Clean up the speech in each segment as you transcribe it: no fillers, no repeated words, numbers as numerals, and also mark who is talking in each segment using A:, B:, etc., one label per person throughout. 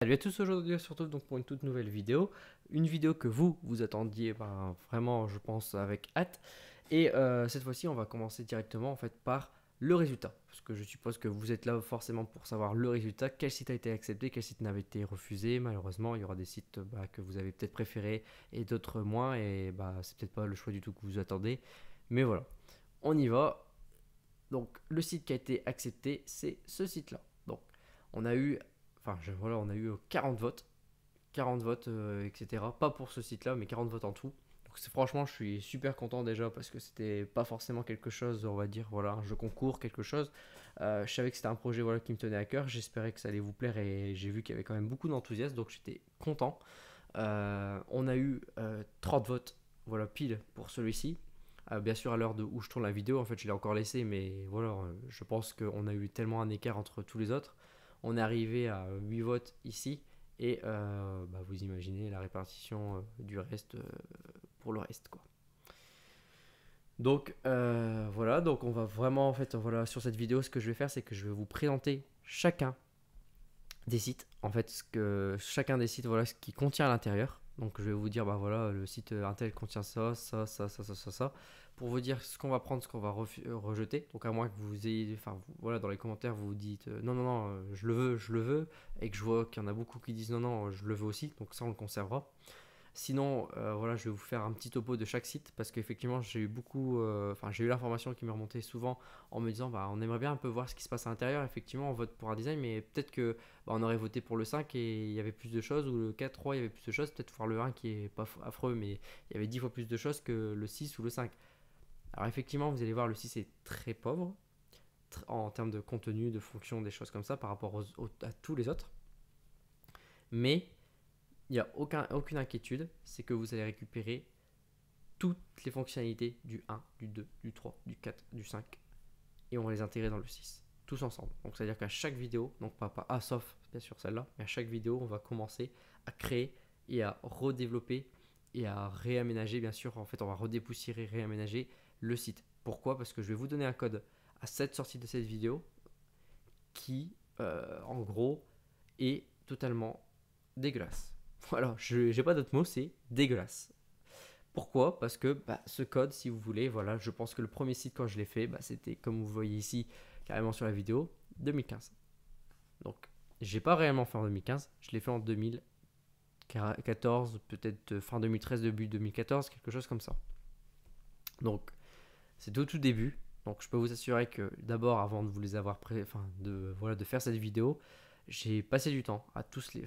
A: Salut à tous, aujourd'hui on se retrouve donc pour une toute nouvelle vidéo. Une vidéo que vous attendiez vraiment je pense avec hâte. Et cette fois-ci on va commencer directement en fait par le résultat. Parce que je suppose que vous êtes là forcément pour savoir le résultat, quel site a été accepté, quel site n'avait été refusé. Malheureusement il y aura des sites que vous avez peut-être préférés et d'autres moins. Et c'est peut-être pas le choix du tout que vous attendez. Mais voilà, on y va. Donc le site qui a été accepté c'est ce site là. Donc on a eu voilà, on a eu 40 votes, 40 votes, etc. Pas pour ce site-là, mais 40 votes en tout. Donc franchement, je suis super content déjà parce que c'était pas forcément quelque chose, on va dire, voilà, un jeu concours, quelque chose. Je savais que c'était un projet voilà, qui me tenait à cœur. J'espérais que ça allait vous plaire et j'ai vu qu'il y avait quand même beaucoup d'enthousiasme, donc j'étais content. On a eu 30 votes, voilà, pile pour celui-ci. Bien sûr, à l'heure où je tourne la vidéo, en fait, je l'ai encore laissé, mais voilà, je pense qu'on a eu tellement un écart entre tous les autres. On est arrivé à 8 votes ici, et vous imaginez la répartition du reste pour le reste, quoi. Donc voilà, donc on va vraiment, en fait, voilà, sur cette vidéo, ce que je vais faire, c'est que je vais vous présenter chacun des sites, en fait, chacun des sites, voilà, ce qui contient à l'intérieur. Donc je vais vous dire, bah voilà, le site Intel contient ça, pour vous dire ce qu'on va prendre, ce qu'on va rejeter. Donc à moins que vous ayez, voilà, dans les commentaires, vous vous dites non, non, non, je le veux, et que je vois qu'il y en a beaucoup qui disent non, non, je le veux aussi. Donc ça, on le conservera. Sinon, voilà, je vais vous faire un petit topo de chaque site parce qu'effectivement, j'ai eu j'ai eu l'information qui me remontait souvent en me disant, on aimerait bien un peu voir ce qui se passe à l'intérieur. Effectivement, on vote pour un design, mais peut-être que on aurait voté pour le 5 et il y avait plus de choses, ou le 4, 3, il y avait plus de choses. Peut-être voir le 1 qui est pas affreux, mais il y avait 10 fois plus de choses que le 6 ou le 5. Alors effectivement, vous allez voir, le 6 est très pauvre en termes de contenu, de fonction, des choses comme ça par rapport à tous les autres. Mais il n'y a aucune inquiétude, c'est que vous allez récupérer toutes les fonctionnalités du 1, du 2, du 3, du 4, du 5 et on va les intégrer dans le 6, tous ensemble. Donc c'est à dire qu'à chaque vidéo, donc pas sauf bien sûr celle-là, mais à chaque vidéo on va commencer à créer et à redévelopper et à réaménager, bien sûr. En fait, on va redépoussiérer, réaménager le site. Pourquoi? Parce que je vais vous donner un code à cette sortie de cette vidéo qui en gros est totalement dégueulasse. Voilà, je n'ai pas d'autre mot, c'est dégueulasse. Pourquoi? Parce que ce code, si vous voulez, voilà, je pense que le premier site quand je l'ai fait, c'était comme vous voyez ici, carrément sur la vidéo, 2015. Donc, j'ai pas réellement fait en 2015, je l'ai fait en 2014, peut-être fin 2013, début 2014, quelque chose comme ça. Donc, c'est au tout début. Donc, je peux vous assurer que d'abord, avant de vous les avoir de faire cette vidéo, j'ai passé du temps à tous les,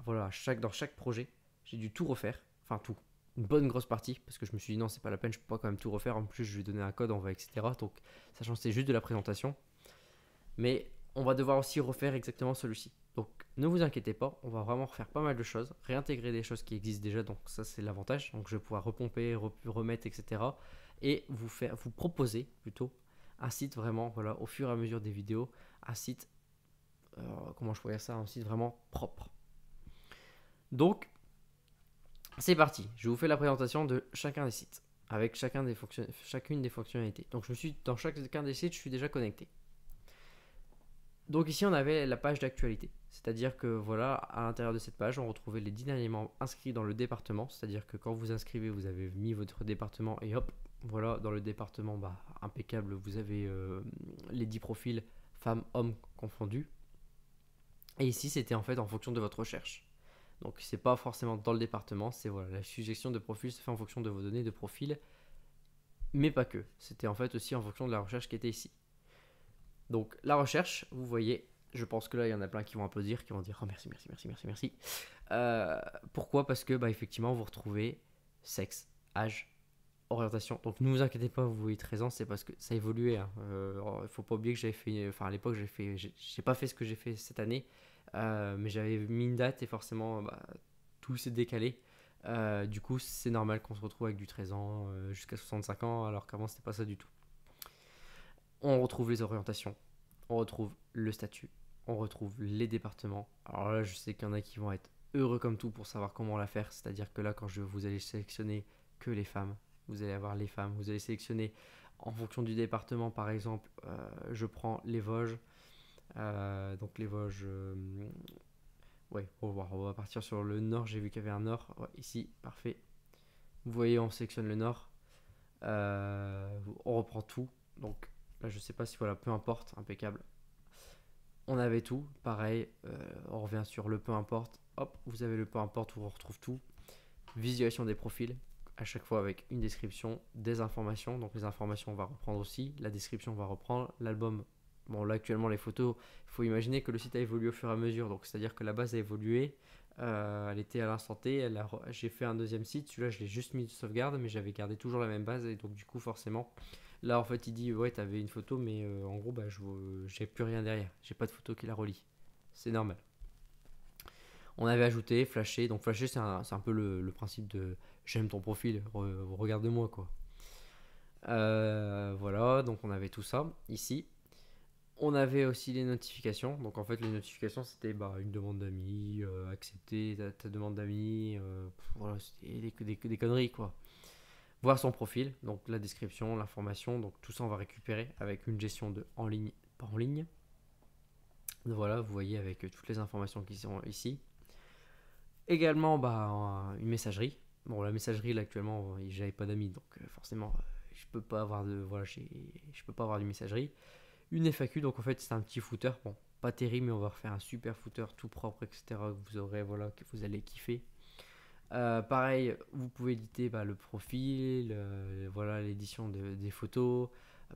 A: voilà, dans chaque projet, j'ai dû tout refaire, tout, une bonne grosse partie, parce que je me suis dit non, c'est pas la peine, je peux pas quand même tout refaire. En plus, je vais donner un code, on va, etc. Donc, sachant que c'est juste de la présentation, mais on va devoir aussi refaire exactement celui-ci. Donc, ne vous inquiétez pas, on va vraiment refaire pas mal de choses, réintégrer des choses qui existent déjà, donc ça c'est l'avantage. Donc, je vais pouvoir repomper, remettre, etc. Et vous proposer plutôt un site vraiment, voilà, au fur et à mesure des vidéos, un site, comment je pourrais dire ça, un site vraiment propre. Donc, c'est parti, je vous fais la présentation de chacun des sites, avec chacune des fonctionnalités. Donc, dans chacun des sites, je suis déjà connecté. Donc ici on avait la page d'actualité, c'est-à-dire que voilà, à l'intérieur de cette page on retrouvait les 10 derniers membres inscrits dans le département, c'est-à-dire que quand vous inscrivez vous avez mis votre département et hop, voilà, dans le département impeccable, vous avez les 10 profils femmes, hommes confondus. Et ici c'était en fait en fonction de votre recherche. Donc c'est pas forcément dans le département, c'est voilà, la suggestion de profil se fait en fonction de vos données de profil, mais pas que, c'était en fait aussi en fonction de la recherche qui était ici. Donc la recherche, vous voyez, je pense que là il y en a plein qui vont applaudir, qui vont dire oh merci, merci, merci, merci, merci. Pourquoi? Parce que effectivement vous retrouvez sexe, âge, orientation. Donc ne vous inquiétez pas, vous voyez 13 ans, c'est parce que ça a évolué. Il faut pas oublier que j'avais fait, à l'époque j'ai pas fait ce que j'ai fait cette année, mais j'avais mis une date et forcément tout s'est décalé. Du coup c'est normal qu'on se retrouve avec du 13 ans jusqu'à 65 ans alors qu'avant c'était pas ça du tout. On retrouve les orientations, on retrouve le statut, on retrouve les départements. Alors là, je sais qu'il y en a qui vont être heureux comme tout pour savoir comment la faire. C'est-à-dire que là, vous allez sélectionner que les femmes, vous allez avoir les femmes, vous allez sélectionner en fonction du département. Par exemple, je prends les Vosges. Donc les Vosges, Ouais, on va partir sur le nord. J'ai vu qu'il y avait un nord. Ouais, ici, parfait. Vous voyez, on sélectionne le nord. On reprend tout. Donc là, je sais pas si voilà, peu importe, impeccable. On avait tout, pareil. On revient sur le peu importe. Hop, vous avez le peu importe où on retrouve tout. Visualisation des profils, à chaque fois avec une description, des informations. Donc les informations, on va reprendre aussi. La description, on va reprendre. L'album, bon là actuellement les photos, il faut imaginer que le site a évolué au fur et à mesure. Donc c'est-à-dire que la base a évolué. Elle était à l'instant T. J'ai fait un deuxième site. Celui-là, je l'ai juste mis de sauvegarde, mais j'avais gardé toujours la même base. Et donc du coup, forcément, là en fait, il dit ouais, t'avais une photo, mais en gros, bah, j'ai plus rien derrière. J'ai pas de photo qui la relie. C'est normal. On avait ajouté, flashé. Donc flasher, c'est un peu le principe de j'aime ton profil, regarde-moi quoi. Voilà, donc on avait tout ça ici. On avait aussi les notifications. Donc en fait, les notifications, c'était bah, une demande d'amis, accepter ta demande d'amis. Voilà, c'était des conneries quoi. Voir son profil, donc la description, l'information. Donc tout ça, on va récupérer avec une gestion de en ligne, pas en ligne. Voilà, vous voyez avec toutes les informations qui sont ici. Également, bah, une messagerie. Bon, la messagerie, là, actuellement, j'avais pas d'amis, donc forcément, je peux pas avoir de, voilà, je peux pas avoir de messagerie. Une FAQ, donc en fait, c'est un petit footer. Bon, pas terrible, mais on va refaire un super footer tout propre, etc. Que vous aurez, voilà, que vous allez kiffer. Pareil, vous pouvez éditer bah, le profil, voilà, l'édition des photos.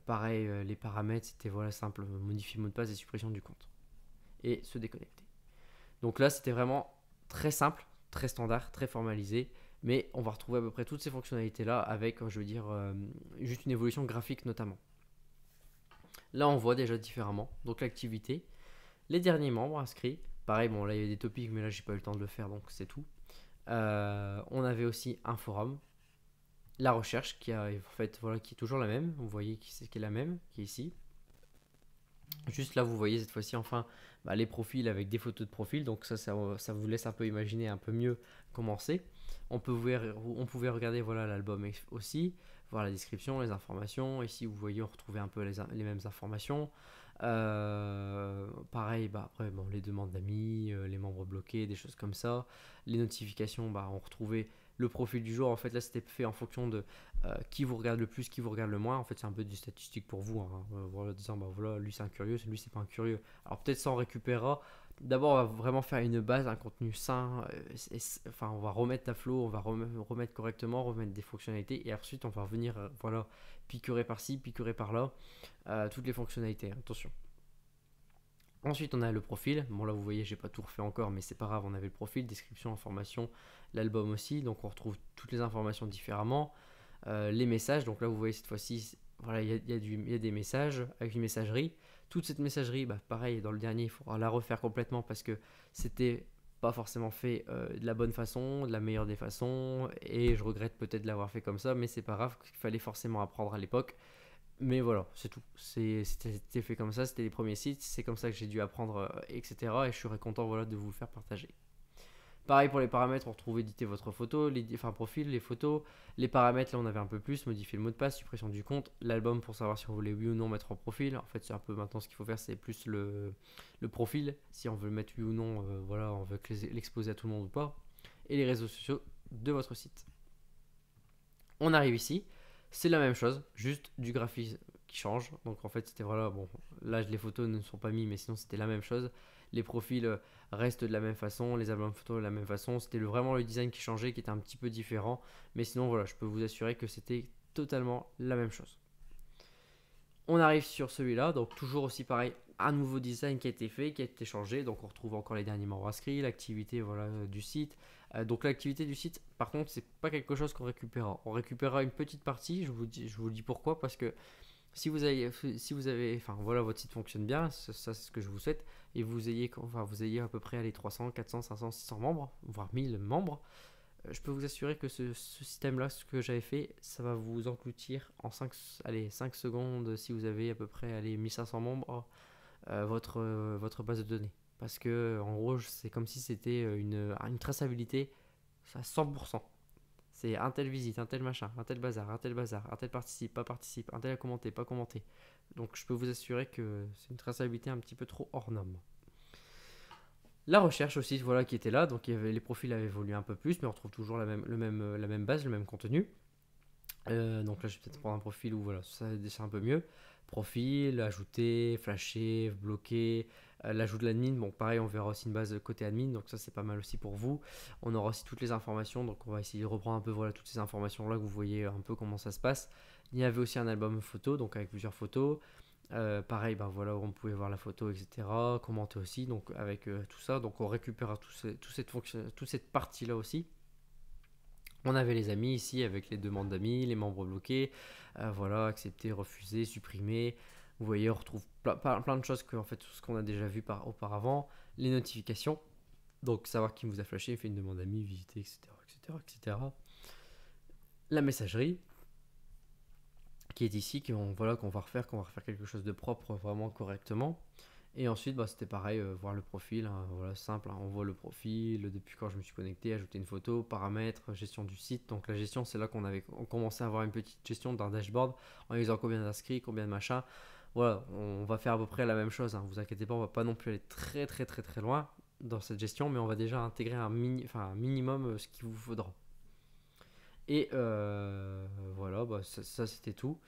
A: Pareil, les paramètres, c'était voilà, simple, modifier le mot de passe et suppression du compte. Et se déconnecter. Donc là, c'était vraiment très simple, très standard, très formalisé. Mais on va retrouver à peu près toutes ces fonctionnalités-là avec, je veux dire, juste une évolution graphique notamment. Là, on voit déjà différemment. Donc l'activité, les derniers membres inscrits. Pareil, bon, là, il y a des topics, mais là, j'ai pas eu le temps de le faire, donc c'est tout. On avait aussi un forum. La recherche, en fait, voilà, qui est toujours la même. Vous voyez qui est la même, qui est ici. Juste là, vous voyez cette fois-ci enfin bah, les profils avec des photos de profil. Donc ça vous laisse un peu imaginer un peu mieux comment c'est. On pouvait regarder voilà l'album aussi, voir la description, les informations. Ici, vous voyez, on retrouvait un peu les mêmes informations. Pareil, bah, après, bon, les demandes d'amis, les membres bloqués, des choses comme ça. Les notifications, bah, on retrouvait le profil du jour. En fait, là, c'était fait en fonction de qui vous regarde le plus, qui vous regarde le moins. En fait, c'est un peu du statistique pour vous. Hein. Voilà, disant, bah voilà, lui c'est un curieux, lui c'est pas un curieux. Alors peut-être ça on récupérera. D'abord, on va vraiment faire une base, un contenu sain. Enfin, on va remettre à flot, on va remettre correctement, remettre des fonctionnalités. Et ensuite, on va revenir, voilà, piquerer par-ci, piquerer par-là. Toutes les fonctionnalités, attention. Ensuite, on a le profil. Bon, là, vous voyez, j'ai pas tout refait encore, mais c'est pas grave. On avait le profil, description, information, l'album aussi. Donc, on retrouve toutes les informations différemment. Les messages. Donc là, vous voyez cette fois-ci, voilà, il y a des messages avec une messagerie. Toute cette messagerie, bah, pareil, dans le dernier, il faudra la refaire complètement parce que c'était pas forcément fait de la bonne façon, de la meilleure des façons. Et je regrette peut-être de l'avoir fait comme ça, mais c'est pas grave, qu'il fallait forcément apprendre à l'époque. Mais voilà, c'est tout. C'était fait comme ça, c'était les premiers sites, c'est comme ça que j'ai dû apprendre, etc. Et je serais content voilà, de vous le faire partager. Pareil pour les paramètres, on retrouve éditer votre photo, enfin profil, les photos. Les paramètres, là on avait un peu plus, modifier le mot de passe, suppression du compte. L'album pour savoir si on voulait oui ou non mettre en profil. En fait, c'est un peu maintenant ce qu'il faut faire, c'est plus le profil. Si on veut le mettre oui ou non, voilà, on veut l'exposer à tout le monde ou pas. Et les réseaux sociaux de votre site. On arrive ici, c'est la même chose, juste du graphisme qui change. Donc en fait, c'était voilà, bon, là les photos ne sont pas mis, mais sinon c'était la même chose. Les profils restent de la même façon, les albums photos de la même façon. C'était vraiment le design qui changeait, qui était un petit peu différent. Mais sinon, voilà, je peux vous assurer que c'était totalement la même chose. On arrive sur celui-là, donc toujours aussi pareil, un nouveau design qui a été fait, qui a été changé. Donc on retrouve encore les derniers membres inscrits, l'activité voilà, du site. Donc l'activité du site, par contre, c'est pas quelque chose qu'on récupérera. On récupérera une petite partie, je vous dis pourquoi, parce que si vous avez, enfin voilà, votre site fonctionne bien, ça c'est ce que je vous souhaite, et vous ayez à peu près les 300, 400, 500, 600 membres, voire 1000 membres, je peux vous assurer que ce système-là, ce que j'avais fait, ça va vous engloutir en 5 secondes si vous avez à peu près 1500 membres, votre base de données. Parce que en gros, c'est comme si c'était une traçabilité à 100%. C'est un tel visite, un tel machin, un tel bazar, un tel participe, pas participe, un tel a commenté, pas commenté. Donc je peux vous assurer que c'est une traçabilité un petit peu trop hors norme. La recherche aussi, voilà, qui était là. Donc les profils avaient évolué un peu plus, mais on retrouve toujours la même base, le même contenu. Donc là, je vais peut-être prendre un profil où voilà, ça c'est un peu mieux. Profil, ajouter, flasher, bloquer, l'ajout de l'admin. Bon, pareil, on verra aussi une base côté admin, donc ça c'est pas mal aussi pour vous. On aura aussi toutes les informations, donc on va essayer de reprendre un peu voilà, toutes ces informations là que vous voyez un peu comment ça se passe. Il y avait aussi un album photo, donc avec plusieurs photos. Pareil, ben voilà, on pouvait voir la photo, etc. Commenter aussi, donc avec tout ça. Donc on récupère toute cette partie-là aussi. On avait les amis ici avec les demandes d'amis, les membres bloqués, voilà, accepter, refuser, supprimer. Vous voyez, on retrouve plein de choses que, en fait, tout ce qu'on a déjà vu auparavant. Les notifications, donc savoir qui vous a flashé, fait une demande d'amis, visiter, etc., etc., etc. La messagerie, qui est ici, voilà, qu'on va refaire quelque chose de propre, vraiment correctement. Et ensuite, bah, c'était pareil, voir le profil, hein, voilà, simple, hein, on voit le profil, depuis quand je me suis connecté, ajouter une photo, paramètres, gestion du site. Donc la gestion, c'est là on commençait à avoir une petite gestion d'un dashboard en disant combien d'inscrits, combien de machins. Voilà, on va faire à peu près la même chose, hein, vous inquiétez pas, on va pas non plus aller très loin dans cette gestion, mais on va déjà intégrer un minimum ce qu'il vous faudra. Et voilà, bah, ça c'était tout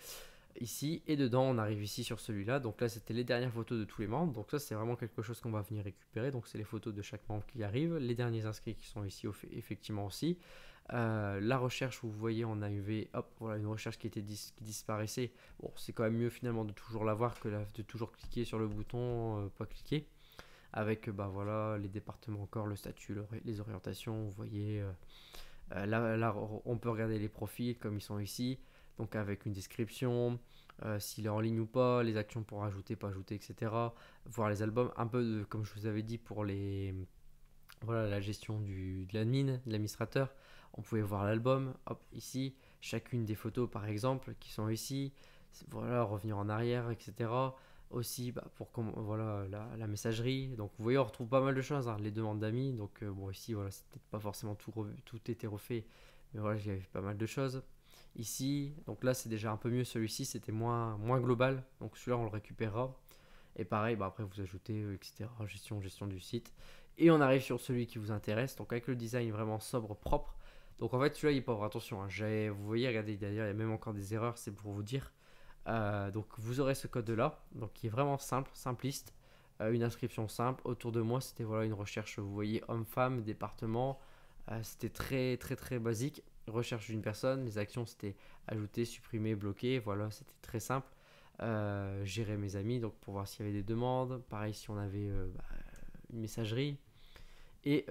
A: ici. Et dedans, on arrive ici sur celui-là. Donc là, c'était les dernières photos de tous les membres. Donc ça, c'est vraiment quelque chose qu'on va venir récupérer. Donc c'est les photos de chaque membre qui arrive. Les derniers inscrits qui sont ici effectivement aussi. La recherche, vous voyez, on arrivait, hop, voilà une recherche qui disparaissait. Bon, c'est quand même mieux finalement de toujours la voir que de toujours cliquer sur le bouton, pas cliquer. Avec bah voilà les départements encore, le statut, les orientations, vous voyez. Là, on peut regarder les profils comme ils sont ici, donc avec une description, s'il est en ligne ou pas, les actions pour ajouter, pas ajouter, etc. Voir les albums, un peu comme je vous avais dit pour voilà, la gestion de l'admin, de l'administrateur. On pouvait voir l'album, hop, ici, chacune des photos par exemple qui sont ici, voilà, revenir en arrière, etc. Aussi bah, pour voilà, la messagerie. Donc vous voyez, on retrouve pas mal de choses, hein, les demandes d'amis. Donc bon, ici, voilà, c'est peut-être pas forcément tout été refait, mais voilà, il y avait pas mal de choses. Ici, donc là, c'est déjà un peu mieux. Celui-ci, c'était moins global. Donc celui-là, on le récupérera. Et pareil, bah après vous ajoutez, etc. Gestion du site. Et on arrive sur celui qui vous intéresse. Donc avec le design vraiment sobre, propre. Donc en fait celui-là il est pauvre, attention. Hein, vous voyez, regardez d'ailleurs, il y a même encore des erreurs, c'est pour vous dire. Donc vous aurez ce code là, donc qui est vraiment simple, simpliste. Une inscription simple. Autour de moi c'était voilà une recherche, vous voyez, homme-femme, département. C'était très basique. Recherche d'une personne, les actions c'était ajouter, supprimer, bloquer. Voilà, c'était très simple. Gérer mes amis, donc pour voir s'il y avait des demandes. Pareil si on avait une messagerie. Et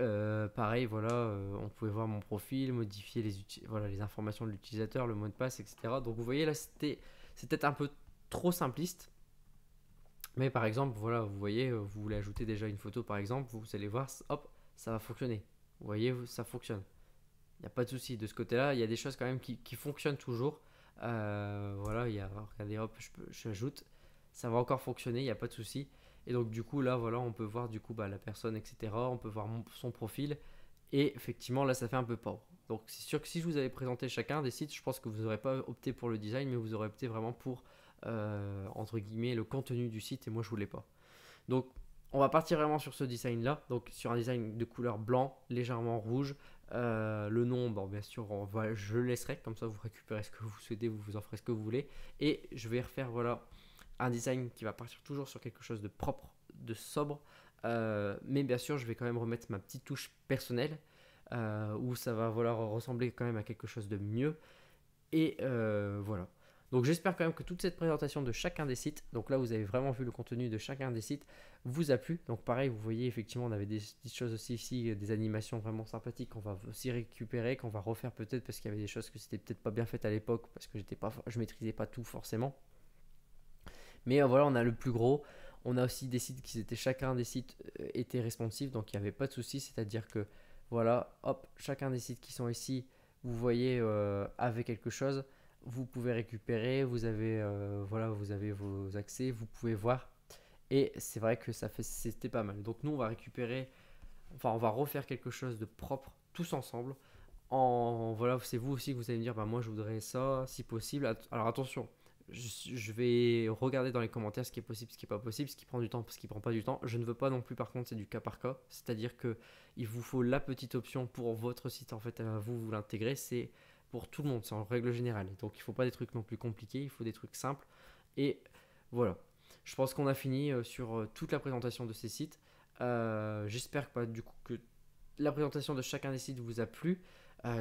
A: pareil, voilà, on pouvait voir mon profil, modifier voilà, les informations de l'utilisateur, le mot de passe, etc. Donc vous voyez là, c'était un peu trop simpliste. Mais par exemple, voilà, vous voyez, vous voulez ajouter déjà une photo par exemple, vous allez voir, hop, ça va fonctionner. Vous voyez, ça fonctionne. Il n'y a pas de souci. De ce côté-là, il y a des choses quand même qui fonctionnent toujours. Voilà, regardez, hop, j'ajoute. Ça va encore fonctionner, il n'y a pas de souci. Et donc, du coup, là, voilà, on peut voir du coup bah, la personne, etc. On peut voir son profil. Et effectivement, là, ça fait un peu pauvre. Donc, c'est sûr que si je vous avais présenté chacun des sites, je pense que vous n'aurez pas opté pour le design, mais vous aurez opté vraiment pour, entre guillemets, le contenu du site. Et moi, je voulais pas. Donc, on va partir vraiment sur ce design là, donc sur un design de couleur blanc, légèrement rouge. Le nom, bon, bien sûr, je le laisserai, comme ça vous récupérez ce que vous souhaitez, vous en ferez ce que vous voulez. Et je vais refaire voilà, un design qui va partir toujours sur quelque chose de propre, de sobre. Mais bien sûr, je vais quand même remettre ma petite touche personnelle, où ça va voilà, ressembler quand même à quelque chose de mieux. Et voilà. Donc j'espère quand même que toute cette présentation de chacun des sites, donc là vous avez vraiment vu le contenu de chacun des sites, vous a plu. Donc pareil, vous voyez effectivement on avait des petites choses aussi ici, des animations vraiment sympathiques qu'on va aussi récupérer, qu'on va refaire peut-être parce qu'il y avait des choses que c'était peut-être pas bien faites à l'époque parce que je maîtrisais pas tout forcément. Mais voilà, on a le plus gros. On a aussi des sites qui étaient, chacun des sites était responsive, donc il n'y avait pas de souci, c'est-à-dire que voilà, hop, chacun des sites qui sont ici, vous voyez, avait quelque chose. Vous pouvez récupérer, vous avez vos accès, vous pouvez voir. Et c'est vrai que c'était pas mal. Donc nous, on va récupérer, enfin, on va refaire quelque chose de propre tous ensemble. Voilà, c'est vous aussi que vous allez me dire, bah moi je voudrais ça, si possible. Alors attention, je vais regarder dans les commentaires ce qui est possible, ce qui est pas possible, ce qui prend du temps, ce qui prend pas du temps. Je ne veux pas non plus, par contre, c'est du cas par cas. C'est-à-dire que il vous faut la petite option pour votre site, en fait, à vous, vous l'intégrez. C'est pour tout le monde, c'est en règle générale. Donc il faut pas des trucs non plus compliqués, il faut des trucs simples. Et voilà. Je pense qu'on a fini sur toute la présentation de ces sites. J'espère que, du coup, que la présentation de chacun des sites vous a plu.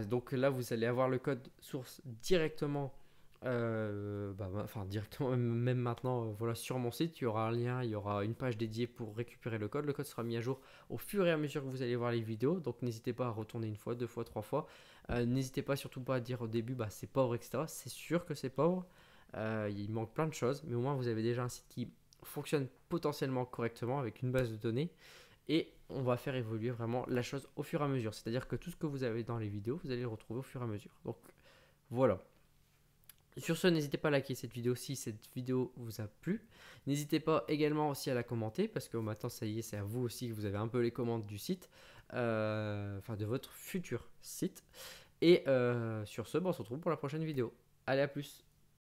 A: Donc là, vous allez avoir le code source directement, enfin directement, même maintenant, voilà, sur mon site. Il y aura un lien, il y aura une page dédiée pour récupérer le code. Le code sera mis à jour au fur et à mesure que vous allez voir les vidéos. Donc n'hésitez pas à retourner une fois, deux fois, trois fois. N'hésitez pas surtout pas à dire au début, bah, c'est pauvre, etc. C'est sûr que c'est pauvre. Il manque plein de choses, mais au moins vous avez déjà un site qui fonctionne potentiellement correctement avec une base de données. Et on va faire évoluer vraiment la chose au fur et à mesure. C'est-à-dire que tout ce que vous avez dans les vidéos, vous allez le retrouver au fur et à mesure. Donc voilà. Sur ce, n'hésitez pas à liker cette vidéo si cette vidéo vous a plu. N'hésitez pas également aussi à la commenter parce que maintenant, ça y est, c'est à vous aussi que vous avez un peu les commandes du site, enfin de votre futur site. Et sur ce, on se retrouve pour la prochaine vidéo. Allez, à plus!